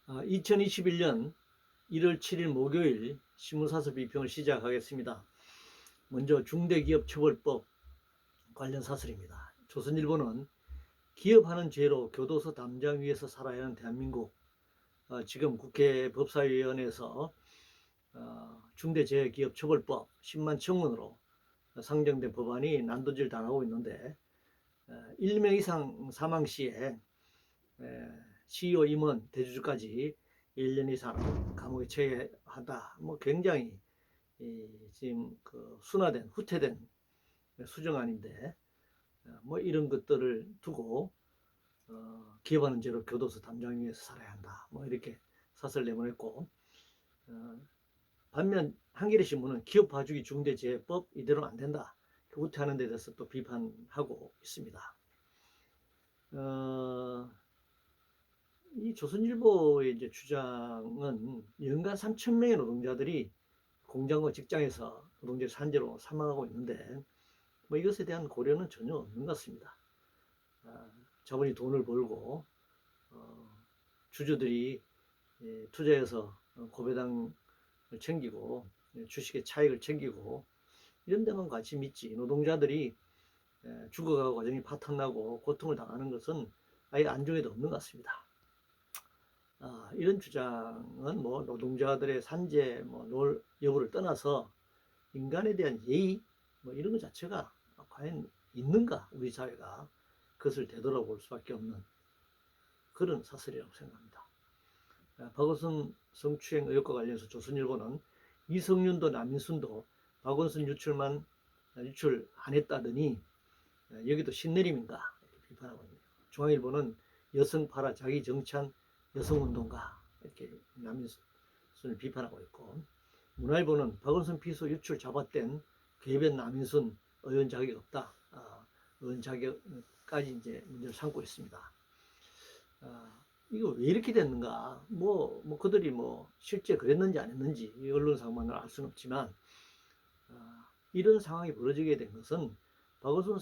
2021년 1월 7일 목요일 신문사설 비평을 시작하겠습니다. 먼저 중대기업처벌법 관련 사설입니다. 조선일보는 기업하는 죄로 교도소 담장 위에서 살아야 하는 대한민국, 지금 국회 법사위원회에서 중대재해기업처벌법 10만 청원으로 상정된 법안이 난도질 당하고 있는데, 1명 이상 사망 시에 CEO 임원 대주주까지 1년 이상 감옥에 처해한다. 굉장히 지금 순화된 후퇴된 수정안인데, 이런 것들을 두고 기업하는 죄로 교도소 담장 위에서 살아야 한다. 이렇게 사설 내보냈고, 반면 한겨레 신문은 기업 봐주기 중대재해법 이대로는 안 된다. 후퇴하는 데 대해서 또 비판하고 있습니다. 이 조선일보의 이제 주장은 연간 3,000명의 노동자들이 공장과 직장에서 노동절 산재로 사망하고 있는데, 이것에 대한 고려는 전혀 없는 것 같습니다. 자본이 돈을 벌고 주주들이 투자해서 고배당을 챙기고 주식의 차익을 챙기고 이런 데만 관심 있지, 노동자들이 죽어가고 과정이 파탄나고 고통을 당하는 것은 아예 안중에도 없는 것 같습니다. 이런 주장은 노동자들의 산재 여부를 떠나서 인간에 대한 예의 이런 것 자체가 과연 있는가, 우리 사회가 그것을 되돌아볼 수밖에 없는 그런 사설이라고 생각합니다. 박원순 성추행 의혹과 관련해서 조선일보는 이성윤도 남인순도 박원순 유출 안 했다더니 여기도 신내림인가 이렇게 비판하고 있네요. 중앙일보는 여성 팔아 자기 정치한 여성운동가 이렇게 남인순을 비판하고 있고, 문화일보는 박원순 피소 유출 잡아댄 궤변 남인순 의원 자격이 없다. 의원 자격까지 이제 문제를 삼고 있습니다. 이거 왜 이렇게 됐는가? 그들이 실제 그랬는지 안 했는지 이 언론상만을 알 수는 없지만, 이런 상황이 벌어지게 된 것은 박원순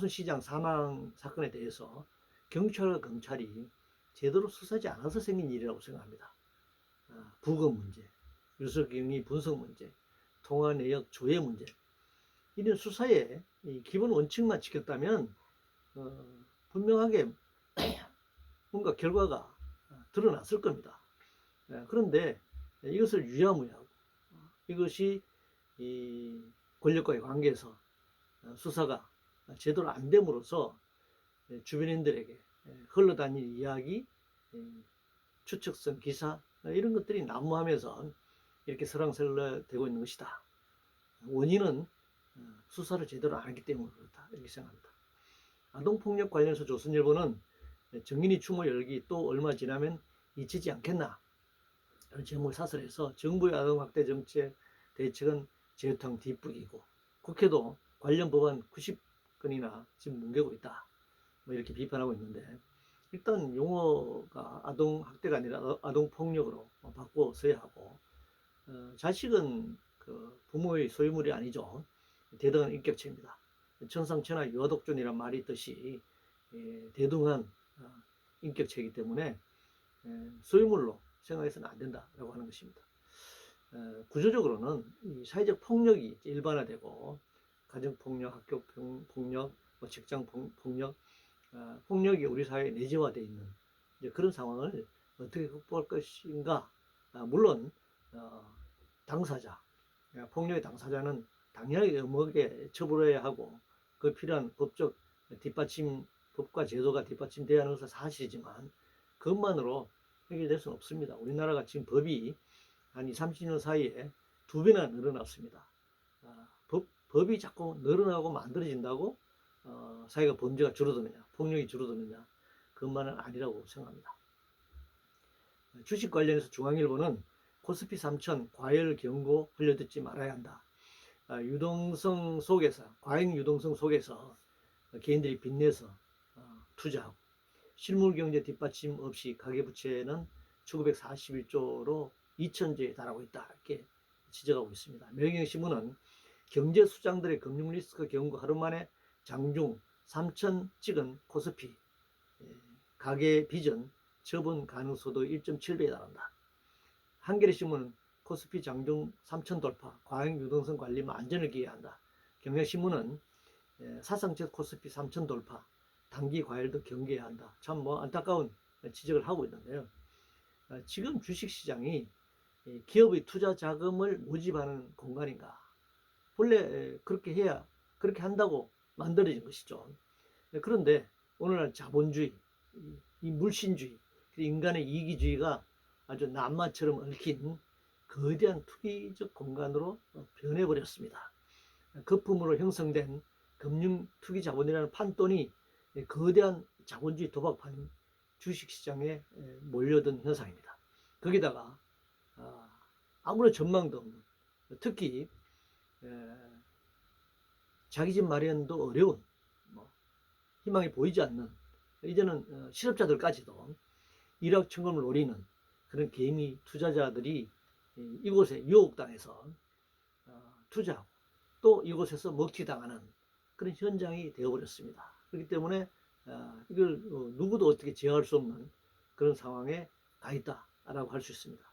시장 사망 사건에 대해서 경찰과 검찰이 제대로 수사하지 않아서 생긴 일이라고 생각합니다. 부검 문제, 유서경위 분석 문제, 통화 내역 조회 문제, 이런 수사의 기본 원칙만 지켰다면 분명하게 뭔가 결과가 드러났을 겁니다. 그런데 이것을 유야무야하고 이것이 권력과의 관계에서 수사가 제대로 안 됨으로써 주변인들에게 흘러다니는 이야기, 추측성 기사 이런 것들이 난무하면서 이렇게 설왕설래되고 있는 것이다. 원인은 수사를 제대로 안 했기 때문에 그렇다, 이렇게 생각합니다. 아동폭력 관련해서 조선일보는 정인이 추모 열기 또 얼마 지나면 잊히지 않겠나 이런 제목을 사설해서 정부의 아동학대 정책 대책은 제우탕 뒷북이고 국회도 관련 법안 90건이나 지금 뭉개고 있다, 이렇게 비판하고 있는데, 일단 용어가 아동학대가 아니라 아동폭력으로 바꿔서야 하고, 자식은 부모의 소유물이 아니죠. 대등한 인격체입니다. 천상천하 유아독존이란 말이 있듯이 대등한 인격체이기 때문에 소유물로 생각해서는 안 된다라고 하는 것입니다. 구조적으로는 이 사회적 폭력이 일반화되고 가정폭력, 학교폭력, 직장폭력, 폭력이 우리 사회에 내재화되어 있는 그런 상황을 어떻게 극복할 것인가. 물론 당사자, 폭력의 당사자는 당연하게 엄하게 처벌해야 하고 그 필요한 법적 뒷받침, 법과 제도가 뒷받침돼야 하는 것은 사실이지만 그것만으로 해결될 수는 없습니다. 우리나라가 지금 법이 한 20, 30년 사이에 2배나 늘어났습니다. 법이 자꾸 늘어나고 만들어진다고 사회가 범죄가 줄어드느냐, 폭력이 줄어드느냐, 그것만은 아니라고 생각합니다. 주식 관련해서 중앙일보는 코스피 3000 과열 경고 흘려듣지 말아야 한다. 유동성 속에서, 과잉 유동성 속에서 개인들이 빚내서 투자하고 실물경제 뒷받침 없이 가계부채는 1941조로 2000조에 달하고 있다, 이렇게 지적하고 있습니다. 매경신문은 경제수장들의 금융리스크 경고 하루 만에 장중 3,000 찍은 코스피, 가계 빚은 처분 가능성도 1.7배에 달한다. 한겨레 신문은 코스피 장중 3천 돌파, 과잉 유동성 관리만 안전을 기해한다. 경향신문은 사상적 코스피 3천 돌파, 단기 과열도 경계해야 한다. 참 뭐 안타까운 지적을 하고 있는데요. 지금 주식시장이 기업의 투자 자금을 모집하는 공간인가? 본래 그렇게 한다고 만들어진 것이죠. 그런데 오늘날 자본주의, 이 물신주의, 인간의 이기주의가 아주 남마처럼 얽힌 거대한 투기적 공간으로 변해버렸습니다. 거품으로 형성된 금융 투기 자본이라는 판돈이 거대한 자본주의 도박판 주식시장에 몰려든 현상입니다. 거기다가 아무런 전망도 없는, 특히 자기 집 마련도 어려운, 희망이 보이지 않는, 이제는 실업자들까지도 일확천금을 노리는 그런 개미 투자자들이 이곳에 유혹당해서 투자하고 또 이곳에서 먹튀당하는 그런 현장이 되어버렸습니다. 그렇기 때문에 이걸 누구도 어떻게 제어할 수 없는 그런 상황에 가 있다라고 할 수 있습니다.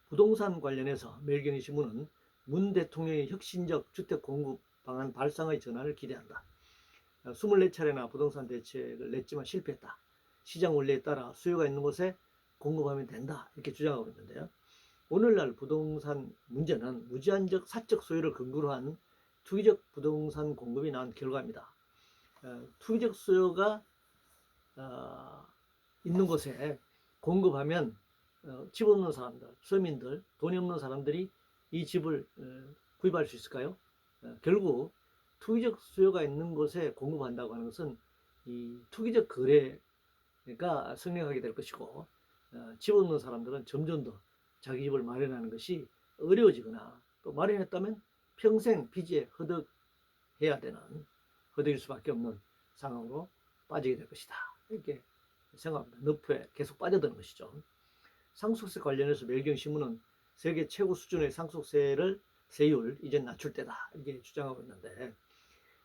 부동산 관련해서 매일경제신문은 문 대통령의 혁신적 주택 공급 방안 발상의 전환을 기대한다. 24차례나 부동산 대책을 냈지만 실패했다. 시장 원리에 따라 수요가 있는 곳에 공급하면 된다. 이렇게 주장하고 있는데요. 오늘날 부동산 문제는 무제한적 사적 소유를 근거로 한 투기적 부동산 공급이 나온 결과입니다. 투기적 수요가 있는 곳에 공급하면 집 없는 사람들, 서민들, 돈이 없는 사람들이 이 집을 구입할 수 있을까요? 결국 투기적 수요가 있는 곳에 공급한다고 하는 것은 이 투기적 거래가 성행하게 될 것이고, 집 없는 사람들은 점점 더 자기 집을 마련하는 것이 어려워지거나 또 마련했다면 평생 빚에 허덕일 수밖에 없는 상황으로 빠지게 될 것이다. 이렇게 생각합니다. 늪에 계속 빠져드는 것이죠. 상속세 관련해서 매일경신문은 세계 최고 수준의 상속세율 이제 낮출 때다. 이렇게 주장하고 있는데,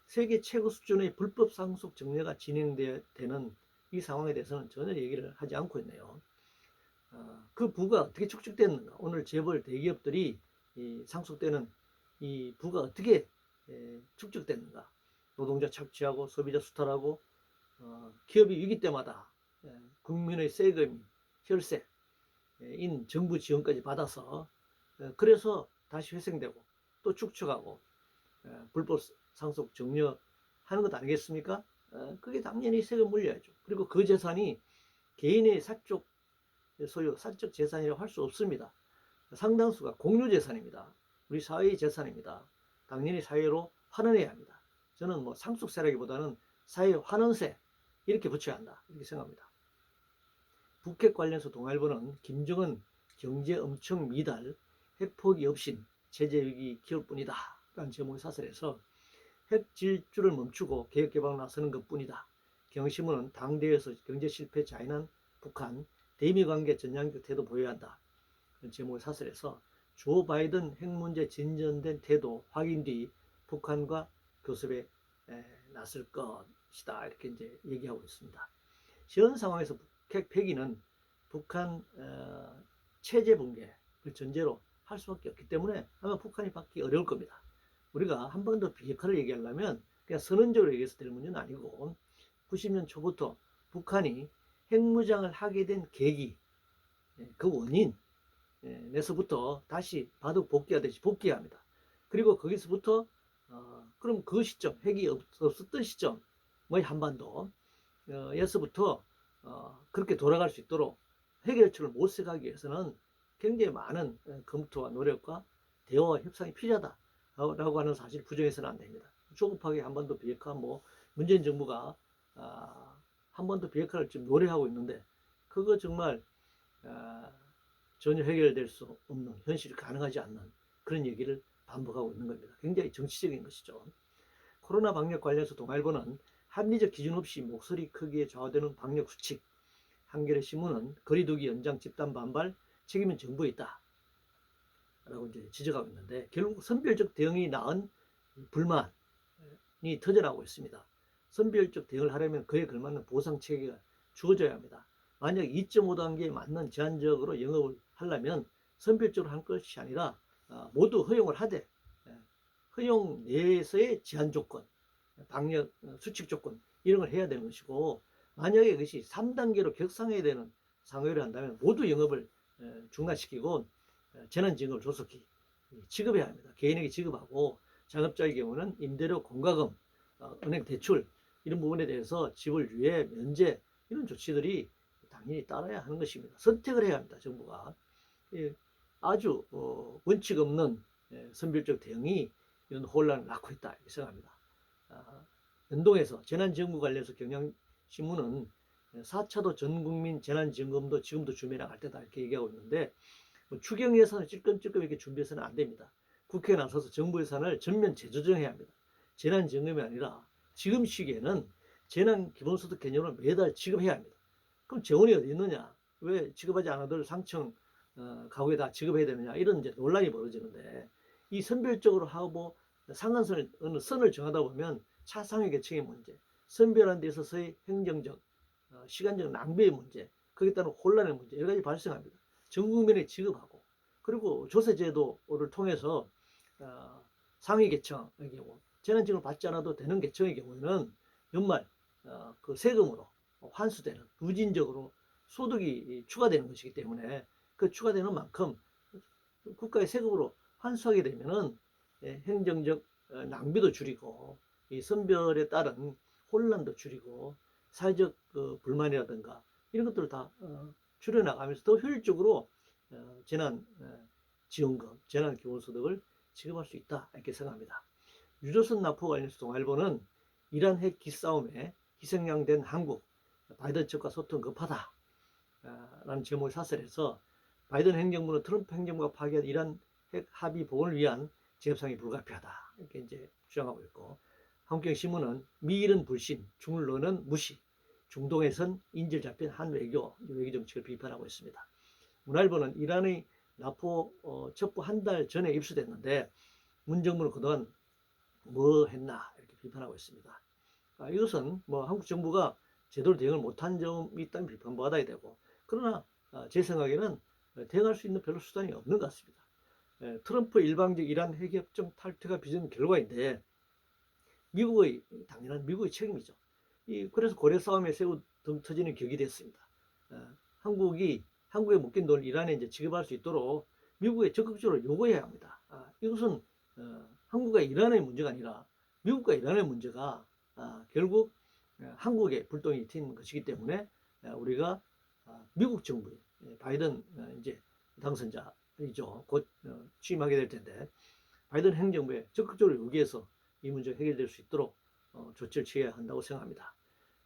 세계 최고 수준의 불법 상속 정례가 진행되는 이 상황에 대해서는 전혀 얘기를 하지 않고 있네요. 그 부가 어떻게 축적됐는가? 오늘 재벌 대기업들이 상속되는 이 부가 어떻게 축적됐는가? 노동자 착취하고 소비자 수탈하고 기업이 위기 때마다 국민의 세금, 혈세, 정부 지원까지 받아서 그래서 다시 회생되고 또 축적하고 불법 상속 정려하는 것 아니겠습니까? 그게 당연히 세금 물려야죠. 그리고 그 재산이 개인의 사적 소유, 사적 재산이라고 할 수 없습니다. 상당수가 공유 재산입니다. 우리 사회의 재산입니다. 당연히 사회로 환원해야 합니다. 저는 뭐 상속세라기보다는 사회 환원세 이렇게 붙여야 한다 이렇게 생각합니다. 북핵 관련해서 동아일보는 김정은 경제 엄청 미달, 핵포기 없인 체제 위기 키울 뿐이다 라는 제목의 사설에서 핵 질주를 멈추고 개혁개방을 나서는 것뿐이다. 경신문은 당대에서 경제 실패 자인한 북한, 대미 관계 전향적 태도 보여야 한다. 제목의 사설에서 조 바이든 핵 문제 진전된 태도 확인 뒤 북한과 교섭에 나설 것이다. 이렇게 이제 얘기하고 있습니다. 현 상황에서 북핵 폐기는 북한 체제 붕괴를 전제로 할 수밖에 없기 때문에 아마 북한이 받기 어려울 겁니다. 우리가 한 번 더 비핵화를 얘기하려면 그냥 선언적으로 얘기해서 될 문제는 아니고 90년 초부터 북한이 핵무장을 하게 된 계기, 그 원인에서부터 다시 바둑 복귀하듯이 복귀해야 합니다. 그리고 거기서부터 그럼 그 시점, 핵이 없었던 시점, 뭐 한반도에서부터 그렇게 돌아갈 수 있도록 해결책을 모색하기 위해서는 굉장히 많은 검토와 노력과 대화와 협상이 필요하다라고 하는 사실 부정해서는 안 됩니다. 조급하게 한반도 비핵화, 문재인 정부가 한반도 비핵화를 지금 노래하고 있는데 그거 정말 전혀 해결될 수 없는, 현실이 가능하지 않는 그런 얘기를 반복하고 있는 겁니다. 굉장히 정치적인 것이죠. 코로나 방역 관련해서 동아일보는 합리적 기준 없이 목소리 크기에 좌우되는 방역 수칙, 한겨레 신문은 거리두기 연장 집단 반발, 책임은 정부에 있다 라고 이제 지적하고 있는데, 결국 선별적 대응이 낳은 불만이 터져나오고 있습니다. 선별적 대응을 하려면 그에 걸맞는 보상 체계가 주어져야 합니다. 만약 2.5단계에 맞는 제한적으로 영업을 하려면 선별적으로 한 것이 아니라 모두 허용을 하되 허용 내에서의 제한 조건, 방역 수칙 조건 이런 걸 해야 되는 것이고, 만약에 그것이 3단계로 격상해야 되는 상황을 한다면 모두 영업을 중단시키고 재난지원금을 조속히 지급해야 합니다. 개인에게 지급하고, 자업자의 경우는 임대료 공과금, 은행 대출 이런 부분에 대해서 지불 유예, 면제 이런 조치들이 당연히 따라야 하는 것입니다. 선택을 해야 합니다. 정부가. 아주 원칙 없는 선별적 대응이 이런 혼란을 낳고 있다 이렇게 생각합니다. 연동해서 재난지원금 관련해서 경향신문은 4차도 전국민 재난지원금도 지금도 준비해 나갈 때다 이렇게 얘기하고 있는데, 추경 예산을 찔끔찔끔 이렇게 준비해서는 안 됩니다. 국회에 나서서 정부 예산을 전면 재조정해야 합니다. 재난지원금이 아니라 지금 시기에는 재난기본소득 개념으로 매달 지급해야 합니다. 그럼 재원이 어디 있느냐? 왜 지급하지 않아도 상층 가구에 다 지급해야 되느냐? 이런 이제 논란이 벌어지는데, 이 선별적으로 하고 상한선을 어느 선을 정하다 보면 차상위 계층의 문제, 선별하는 데 있어서의 행정적, 시간적 낭비의 문제, 거기에 따른 혼란의 문제 여러 가지 발생합니다. 전 국민에 지급하고, 그리고 조세제도를 통해서 상위 계층의 경우 재난지원을 받지 않아도 되는 계층의 경우에는 연말 그 세금으로 환수되는, 누진적으로 소득이 추가되는 것이기 때문에 그 추가되는 만큼 국가의 세금으로 환수하게 되면은 행정적 낭비도 줄이고, 이 선별에 따른 혼란도 줄이고, 사회적 불만이라든가 이런 것들을 다 줄여나가면서 더 효율적으로 재난지원금, 재난기본소득을 지급할 수 있다 이렇게 생각합니다. 유조선 납포 관련해서 동아일보는 이란 핵 기싸움에 희생양된 한국, 바이든 측과 소통 급하다 라는 제목의 사설에서, 바이든 행정부는 트럼프 행정부가 파기한 이란 핵 합의 복원을 위한 제협상이 불가피하다 이렇게 이제 주장하고 있고, 한국경신문은 미일은 불신, 중러는 무시, 중동에선 인질 잡힌 한 외교 정책을 비판하고 있습니다. 문화일보는 이란의 납포 첩보 한 달 전에 입수됐는데 문 정부는 그동안 뭐 했나 이렇게 비판하고 있습니다. 이것은 뭐 한국 정부가 제대로 대응을 못한 점이 있다면 비판받아야 되고, 그러나 제 생각에는 대응할 수 있는 별로 수단이 없는 것 같습니다. 트럼프 일방적 이란 핵협정 탈퇴가 빚은 결과인데 미국의 당연한 미국의 책임이죠. 그래서 고래 싸움에 새우 등 터지는 격이 됐습니다. 한국에 묶인 돈을 이란에 이제 지급할 수 있도록 미국에 적극적으로 요구해야 합니다. 이것은 한국과 이란의 문제가 아니라 미국과 이란의 문제가 결국 한국의 불똥이 튄 것이기 때문에 우리가 미국 정부의 바이든 이제 당선자이죠. 곧 취임하게 될 텐데, 바이든 행정부에 적극적으로 요구해서 이 문제가 해결될 수 있도록 조치를 취해야 한다고 생각합니다.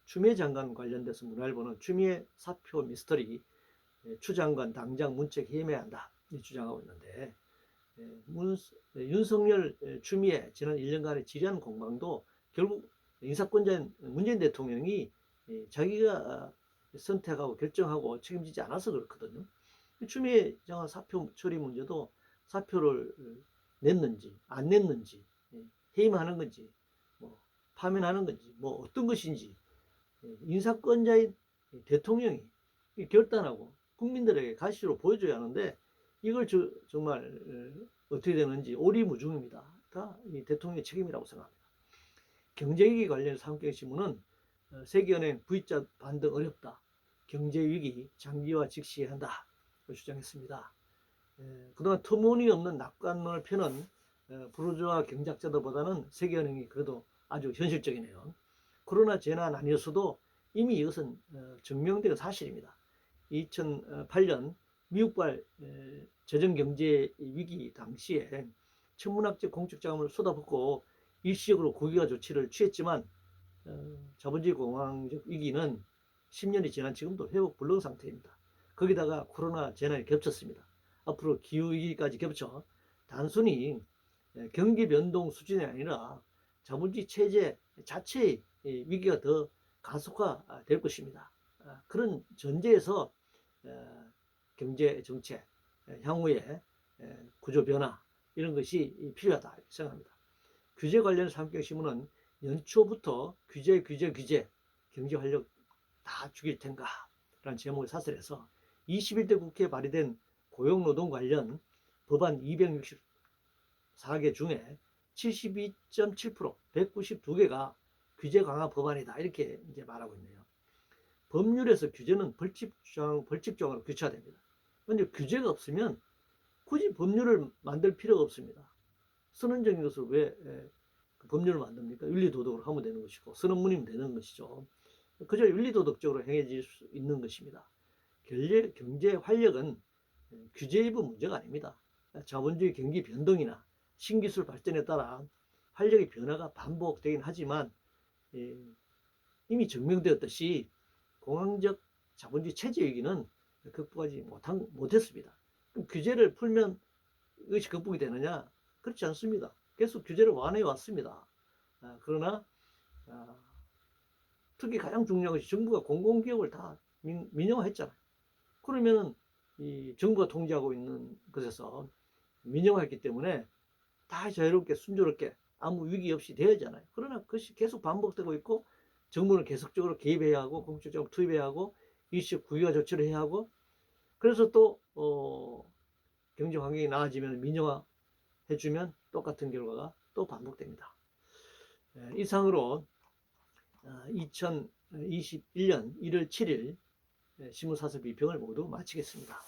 추미애 장관 관련돼서 문화일보는 추미애 사표 미스터리, 추 장관 당장 문책 해임해야 한다 주장하고 있는데, 윤석열 추미애 지난 1년간의 지리한 공방도 결국 인사권자인 문재인 대통령이 자기가 선택하고 결정하고 책임지지 않아서 그렇거든요. 추미애 장관 사표 처리 문제도 사표를 냈는지 안 냈는지, 해임하는 건지 뭐 파면하는 건지 뭐 어떤 것인지 인사권자인 대통령이 결단하고 국민들에게 가시로 보여줘야 하는데, 이걸 정말 어떻게 되는지 오리무중입니다. 다 이 대통령의 책임이라고 생각합니다. 경제위기 관련해서 한국경신문은 세계은행 V자 반등 어렵다, 경제위기 장기화 직시해야 한다 주장했습니다. 그동안 터무니없는 낙관론을 펴는 부르주아 경작자들보다는 세계은행이 그래도 아주 현실적이네요. 코로나 재난 아니었어도 이미 이것은 증명된 사실입니다. 2008년 미국발 재정경제 위기 당시에 천문학적 공적 자금을 쏟아붓고 일시적으로 국유화 조치를 취했지만 자본주의 공황적 위기는 10년이 지난 지금도 회복 불능 상태입니다. 거기다가 코로나 재난이 겹쳤습니다. 앞으로 기후위기까지 겹쳐 단순히 경기 변동 수준이 아니라 자본주의 체제 자체의 위기가 더 가속화될 것입니다. 그런 전제에서 경제 정책, 향후의 구조 변화 이런 것이 필요하다 생각합니다. 규제 관련해서 한국경신문은 연초부터 규제, 경제 활력 다 죽일 텐가 제목의 사설에서 21대 국회에 발의된 고용노동 관련 법안 264개 중에 72.7%, 192개가 규제 강화 법안이다. 이렇게 이제 말하고 있네요. 법률에서 규제는 벌칙조항으로 규칙화됩니다. 근데 규제가 없으면 굳이 법률을 만들 필요가 없습니다. 선언적인 것을 왜 법률을 만듭니까? 윤리도덕으로 하면 되는 것이고 선언문이면 되는 것이죠. 그저 윤리도덕적으로 행해질 수 있는 것입니다. 경제 활력은 규제 일부 문제가 아닙니다. 자본주의 경기 변동이나 신기술 발전에 따라 활력의 변화가 반복되긴 하지만 이미 증명되었듯이 공황적 자본주의 체제 위기는 극복하지 못했습니다. 그럼 규제를 풀면 이것이 극복이 되느냐? 그렇지 않습니다. 계속 규제를 완화해 왔습니다. 그러나 특히 가장 중요한 것이 정부가 공공기업을 다 민영화했잖아요. 그러면은 이 정부가 통제하고 있는 것에서 민영화했기 때문에 다 자유롭게 순조롭게 아무 위기 없이 되어야잖아요. 그러나 그것이 계속 반복되고 있고 정부는 계속적으로 개입해야 하고 공적으로 투입해야 하고 일시적 구의화 조치를 해야 하고 그래서 또 경제 환경이 나아지면 민영화 해주면 똑같은 결과가 또 반복됩니다. 이상으로 2021년 1월 7일 신문사설 비평을 모두 마치겠습니다.